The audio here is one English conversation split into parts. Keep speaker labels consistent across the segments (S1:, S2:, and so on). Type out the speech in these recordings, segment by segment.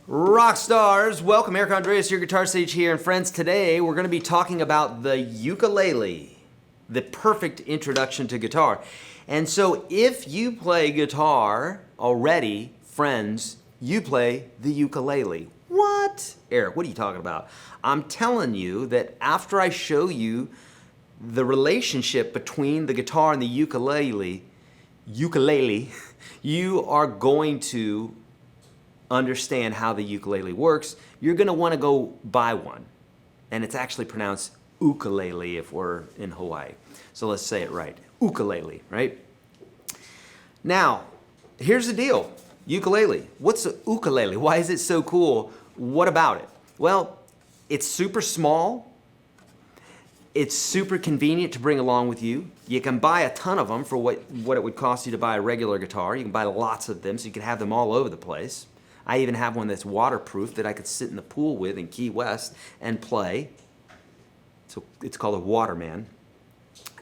S1: Rock stars, welcome. Eric Andreas, your guitar sage here. And friends, today we're going to be talking about the ukulele, the perfect introduction to guitar. And so if you play guitar already, friends, you play the ukulele. What? Eric, what are you talking about? I'm telling you that after I show you the relationship between the guitar and the ukulele, you are going to understand how the ukulele works. You're going to want to go buy one. And it's actually pronounced ukulele if we're in Hawaii. So let's say it right. Ukulele, right? Now, here's the deal. Ukulele. What's a ukulele? Why is it so cool? What about it? Well, it's super small. It's super convenient to bring along with you. You can buy a ton of them for what it would cost you to buy a regular guitar. You can buy lots of them so you can have them all over the place. I even have one that's waterproof that I could sit in the pool with in Key West and play. So it's called a Waterman.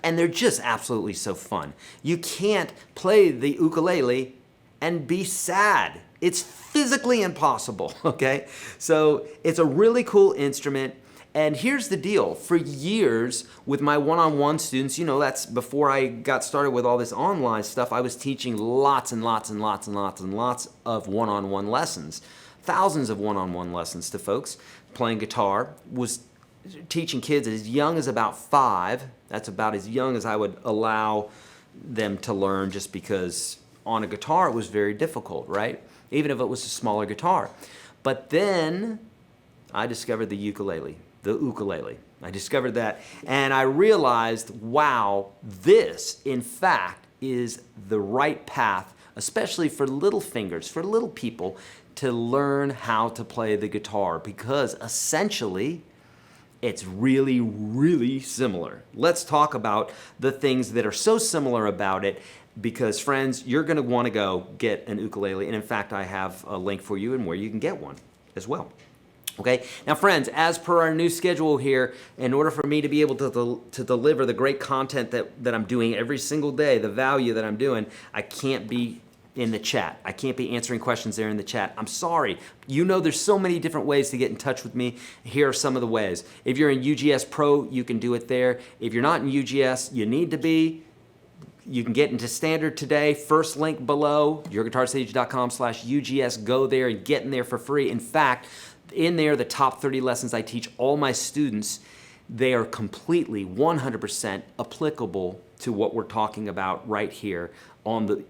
S1: And they're just absolutely so fun. You can't play the ukulele and be sad. It's physically impossible, okay? So it's a really cool instrument. And here's the deal. For years with my one-on-one students, you know, that's before I got started with all this online stuff, I was teaching lots and lots and lots and lots and lots of one-on-one lessons. Thousands of one-on-one lessons to folks playing guitar. Was teaching kids as young as about 5. That's about as young as I would allow them to learn, just because on a guitar it was very difficult, right? Even if it was a smaller guitar. But then I discovered the ukulele. I discovered that, and I realized, wow, this, in fact, is the right path, especially for little fingers, for little people, to learn how to play the guitar, because essentially, it's really, really similar. Let's talk about the things that are so similar about it, because friends, you're gonna wanna go get an ukulele, and in fact, I have a link for you and where you can get one as well. Okay, now friends, as per our new schedule here, in order for me to be able to deliver the great content that I'm doing every single day, the value that I'm doing, I can't be in the chat. I can't be answering questions there in the chat. I'm sorry. You know there's so many different ways to get in touch with me. Here are some of the ways. If you're in UGS Pro, you can do it there. If you're not in UGS, you need to be. You can get into standard today. First link below, YourGuitarSage.com/UGS. Go there and get in there for free. In fact, in there, the top 30 lessons I teach all my students, they are completely 100% applicable to what we're talking about right here on the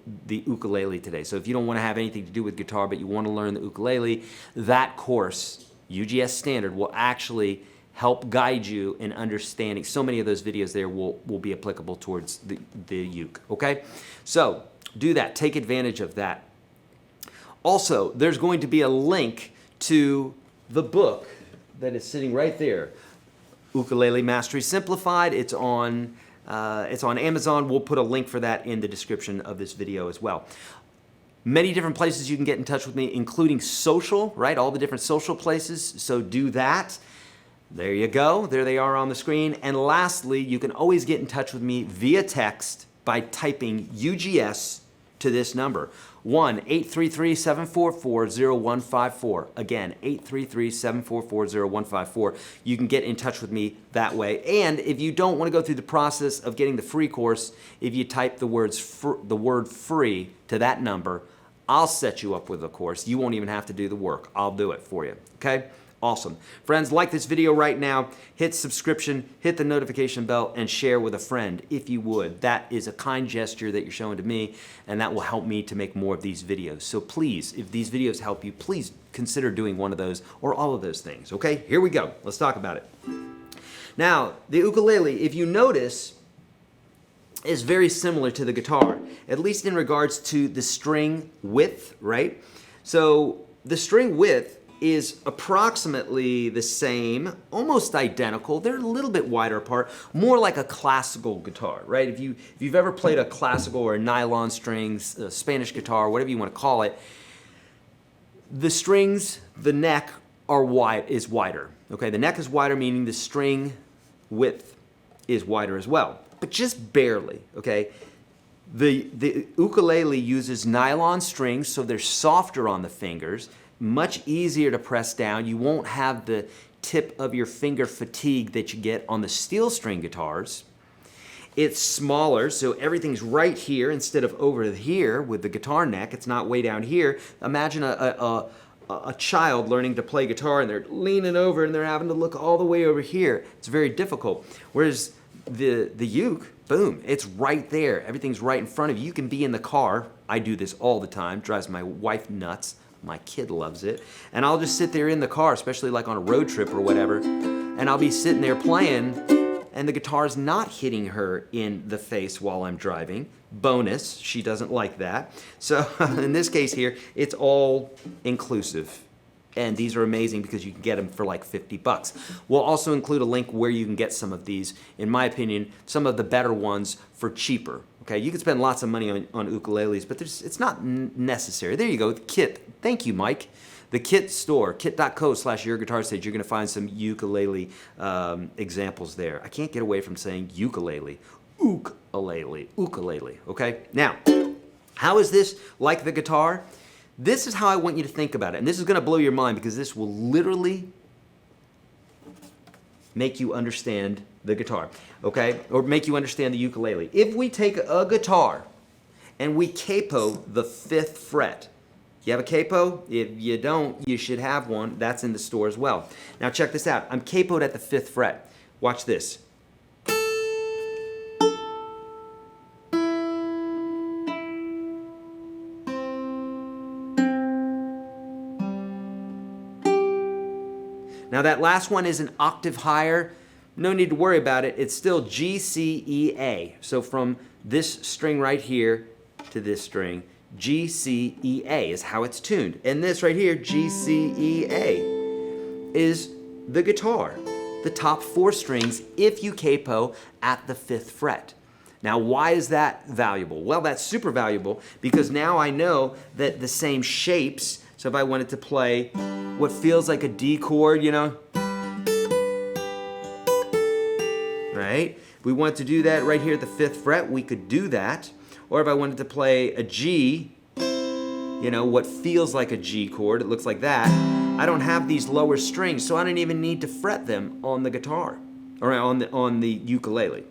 S1: ukulele today. So if you don't want to have anything to do with guitar, but you want to learn the ukulele, that course, UGS Standard, will actually help guide you in understanding. So many of those videos there will be applicable towards the uke, okay? So do that. Take advantage of that. Also, there's going to be a link to the book that is sitting right there, Ukulele Mastery Simplified. It's on Amazon. We'll put a link for that in the description of this video as well. Many different places you can get in touch with me, including social, right? All the different social places. So do that. There you go. There they are on the screen. And lastly, you can always get in touch with me via text by typing UGS to this number, 1-833-744-0154. Again, 833-744-0154. You can get in touch with me that way. And if you don't want to go through the process of getting the free course, if you type the word free to that number, I'll set you up with a course. You won't even have to do the work. I'll do it for you, okay? Awesome. Friends, like this video right now, hit subscription, hit the notification bell, and share with a friend if you would. That is a kind gesture that you're showing to me, and that will help me to make more of these videos. So please, if these videos help you, please consider doing one of those or all of those things, okay? Here we go. Let's talk about it. Now, the ukulele, if you notice, is very similar to the guitar, at least in regards to the string width, right? So the string width is approximately the same, almost identical. They're a little bit wider apart, more like a classical guitar, right? If you've ever played a classical or a nylon strings, a Spanish guitar, whatever you want to call it, the strings, the neck is wider. Okay, the neck is wider, meaning the string width is wider as well, but just barely. Okay, The ukulele uses nylon strings, so they're softer on the fingers. much easier to press down. You won't have the tip of your finger fatigue that you get on the steel string guitars. It's smaller, so everything's right here instead of over here with the guitar neck. It's not way down here. Imagine a child learning to play guitar and they're leaning over and they're having to look all the way over here. It's very difficult. Whereas the uke, boom, it's right there. Everything's right in front of you. You can be in the car. I do this all the time. Drives my wife nuts. My kid loves it. And I'll just sit there in the car, especially like on a road trip or whatever, and I'll be sitting there playing and the guitar's not hitting her in the face while I'm driving. Bonus, she doesn't like that. So in this case here, it's all inclusive. And these are amazing because you can get them for like 50 bucks. We'll also include a link where you can get some of these, in my opinion, some of the better ones for cheaper. Okay, you can spend lots of money on ukuleles, but it's not necessary. There you go, the kit. Thank you, Mike. The kit store, kit.co/YourGuitarSage. You're gonna find some ukulele examples there. I can't get away from saying ukulele. Ukulele, okay? Now, how is this like the guitar? This is how I want you to think about it. And this is gonna blow your mind because this will literally make you understand the guitar, okay? Or make you understand the ukulele. If we take a guitar and we capo the 5th fret, you have a capo? If you don't, you should have one. That's in the store as well. Now check this out. I'm capoed at the 5th fret. Watch this. Now that last one is an octave higher. No need to worry about it. It's still G, C, E, A. So from this string right here to this string, G, C, E, A is how it's tuned. And this right here, G, C, E, A, is the guitar. The top 4 strings if you capo at the 5th fret. Now why is that valuable? Well, that's super valuable because now I know that the same shapes, so if I wanted to play what feels like a D chord, you know, right? If we want to do that right here at the 5th fret, we could do that. Or if I wanted to play a G, you know, what feels like a G chord, it looks like that. I don't have these lower strings, so I don't even need to fret them on the guitar, or on the ukulele.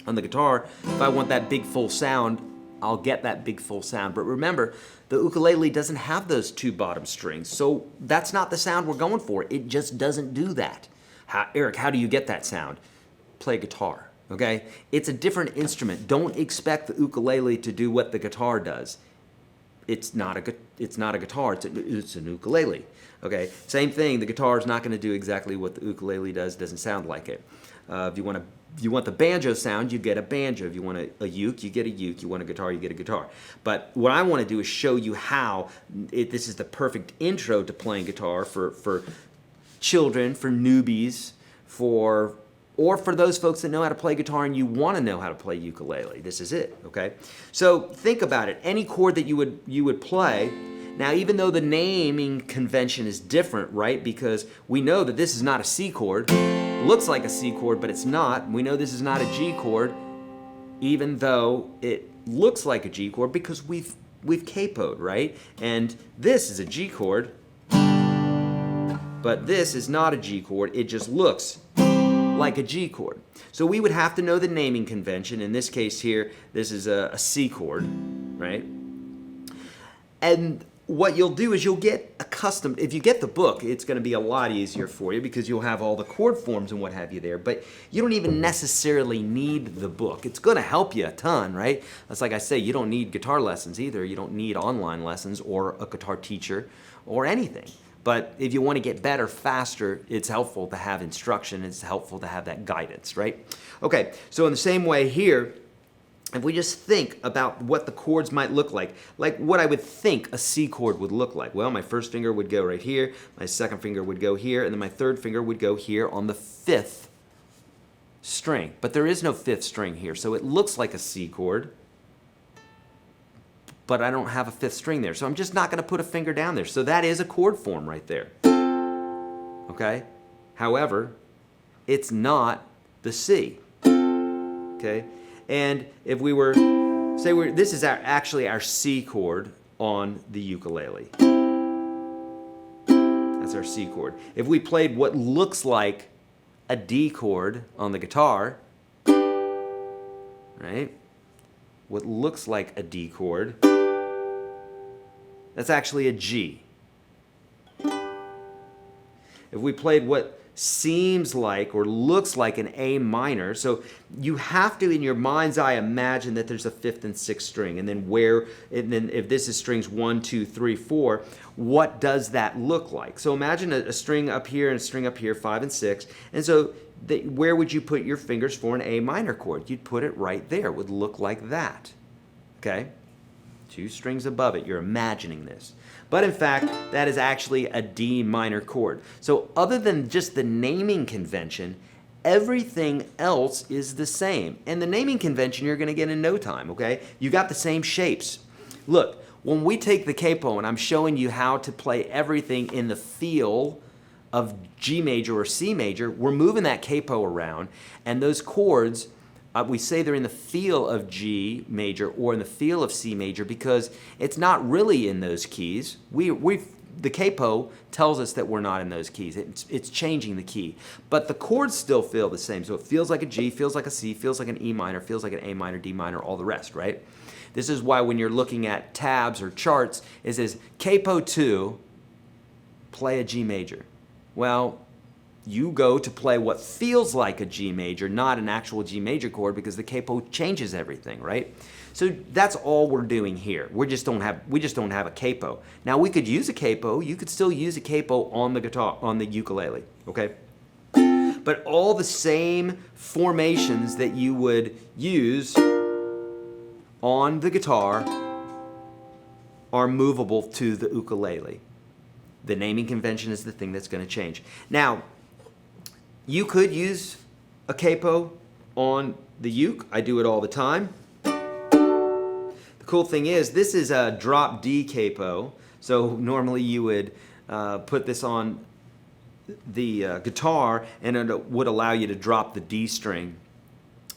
S1: On the guitar, if I want that big full sound, I'll get that big full sound. But remember, the ukulele doesn't have those 2 bottom strings, so that's not the sound we're going for. It just doesn't do that. Eric, how do you get that sound? Play guitar, okay? It's a different instrument. Don't expect the ukulele to do what the guitar does. It's not a guitar, it's an ukulele, okay? Same thing, the guitar is not gonna do exactly what the ukulele does, doesn't sound like it. If you want the banjo sound, you get a banjo. If you want a uke, you get a uke. You want a guitar, you get a guitar. But what I want to do is show you how this is the perfect intro to playing guitar for children, for newbies, or for those folks that know how to play guitar and you want to know how to play ukulele. This is it, okay? So think about it. Any chord that you would play. Now, even though the naming convention is different, right? Because we know that this is not a C chord. It looks like a C chord, but it's not. We know this is not a G chord, even though it looks like a G chord because we've capoed, right? And this is a G chord, but this is not a G chord. It just looks like a G chord. So we would have to know the naming convention. In this case here, this is a C chord, right? And what you'll do is you'll get accustomed. If you get the book, it's going to be a lot easier for you because you'll have all the chord forms and what have you there. But you don't even necessarily need the book. It's going to help you a ton, right? That's like I say, you don't need guitar lessons either. You don't need online lessons or a guitar teacher or anything. But if you want to get better faster, it's helpful to have instruction. It's helpful to have that guidance, right? Okay, so in the same way here, if we just think about what the chords might look like what I would think a C chord would look like. Well, my first finger would go right here, my second finger would go here, and then my third finger would go here on the 5th string. But there is no 5th string here, so it looks like a C chord, but I don't have a 5th string there, so I'm just not going to put a finger down there. So that is a chord form right there, okay? However, it's not the C, okay? And if we were, say this is actually our C chord on the ukulele. That's our C chord. If we played what looks like a D chord on the guitar, right? What looks like a D chord, that's actually a G. If we played what seems like or looks like an A minor, so you have to in your mind's eye imagine that there's a 5th and 6th string, and then if this is strings 1, 2, 3, 4, what does that look like? So imagine a string up here and a string up here, 5 and 6, and so where would you put your fingers for an A minor chord? You'd put it right there. It would look like that. Okay? 2 strings above it. You're imagining this. But in fact, that is actually a D minor chord. So other than just the naming convention, everything else is the same. And the naming convention you're going to get in no time, okay? You got the same shapes. Look, when we take the capo and I'm showing you how to play everything in the feel of G major or C major, we're moving that capo around, and those chords, we say they're in the feel of G major or in the feel of C major because it's not really in those keys. The capo tells us that we're not in those keys. It's changing the key. But the chords still feel the same. So it feels like a G, feels like a C, feels like an E minor, feels like an A minor, D minor, all the rest, right? This is why when you're looking at tabs or charts, it says capo 2, play a G major. Well, you go to play what feels like a G major, not an actual G major chord, because the capo changes everything, right? So that's all we're doing here. We just don't have a capo. Now we could use a capo. You could still use a capo on the guitar, on the ukulele, okay? But all the same formations that you would use on the guitar are movable to the ukulele. The naming convention is the thing that's going to change. Now, you could use a capo on the uke. I do it all the time. The cool thing is, this is a drop D capo. So normally you would put this on the guitar, and it would allow you to drop the D string.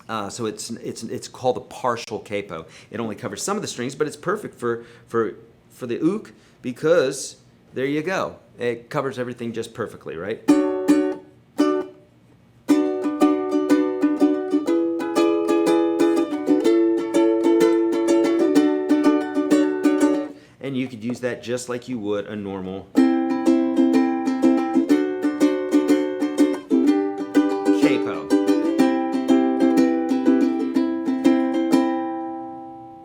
S1: So it's called a partial capo. It only covers some of the strings, but it's perfect for the uke because there you go. It covers everything just perfectly, right? And you could use that just like you would a normal capo.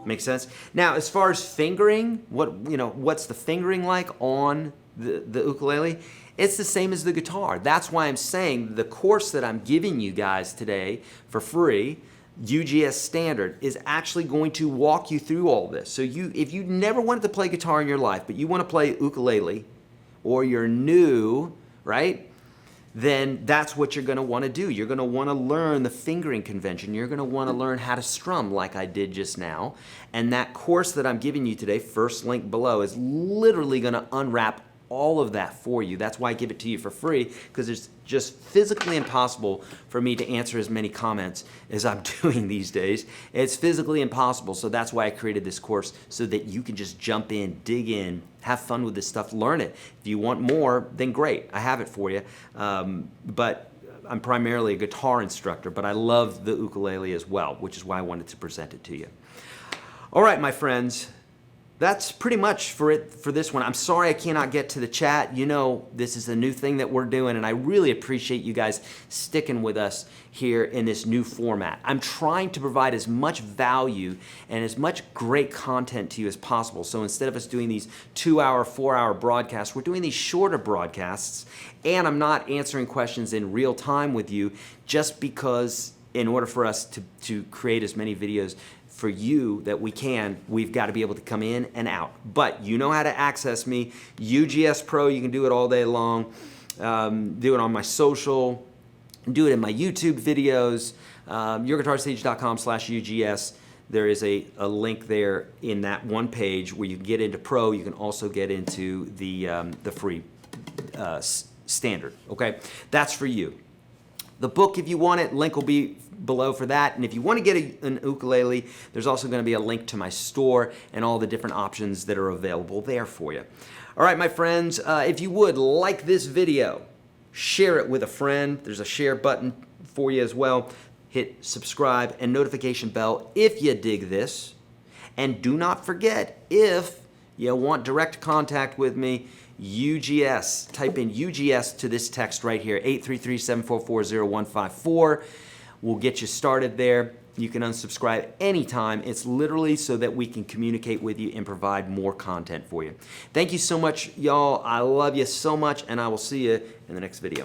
S1: Makes sense? Now, as far as fingering, what's the fingering like on the ukulele? It's the same as the guitar. That's why I'm saying the course that I'm giving you guys today for free, UGS Standard, is actually going to walk you through all this. So if you never wanted to play guitar in your life, but you want to play ukulele, or you're new, right? Then that's what you're going to want to do. You're going to want to learn the fingering convention. You're going to want to learn how to strum like I did just now. And that course that I'm giving you today, first link below, is literally going to unwrap all of that for you. That's why I give it to you for free, because it's just physically impossible for me to answer as many comments as I'm doing these days. It's physically impossible, so that's why I created this course, so that you can just jump in, dig in, have fun with this stuff, learn it. If you want more, then great, I have it for you. But I'm primarily a guitar instructor, but I love the ukulele as well, which is why I wanted to present it to you. All right, my friends. That's pretty much for this one. I'm sorry I cannot get to the chat. You know, this is a new thing that we're doing, and I really appreciate you guys sticking with us here in this new format. I'm trying to provide as much value and as much great content to you as possible. So instead of us doing these 2-hour, 4-hour broadcasts, we're doing these shorter broadcasts, and I'm not answering questions in real time with you, just because in order for us to create as many videos for you that we can, we've got to be able to come in and out. But you know how to access me. UGS Pro, you can do it all day long. Do it on my social. Do it in my YouTube videos. YourGuitarSage.com/UGS. There is a link there in that one page where you can get into Pro. You can also get into the free standard. Okay, that's for you. The book, if you want it, link will be below for that. And if you want to get an ukulele, there's also going to be a link to my store and all the different options that are available there for you. All right, my friends, if you would like this video, share it with a friend. There's a share button for you as well. Hit subscribe and notification bell if you dig this. And do not forget, if you want direct contact with me, UGS. Type in UGS to this text right here, 833-744-0154. We'll get you started there. You can unsubscribe anytime. It's literally so that we can communicate with you and provide more content for you. Thank you so much, y'all. I love you so much, and I will see you in the next video.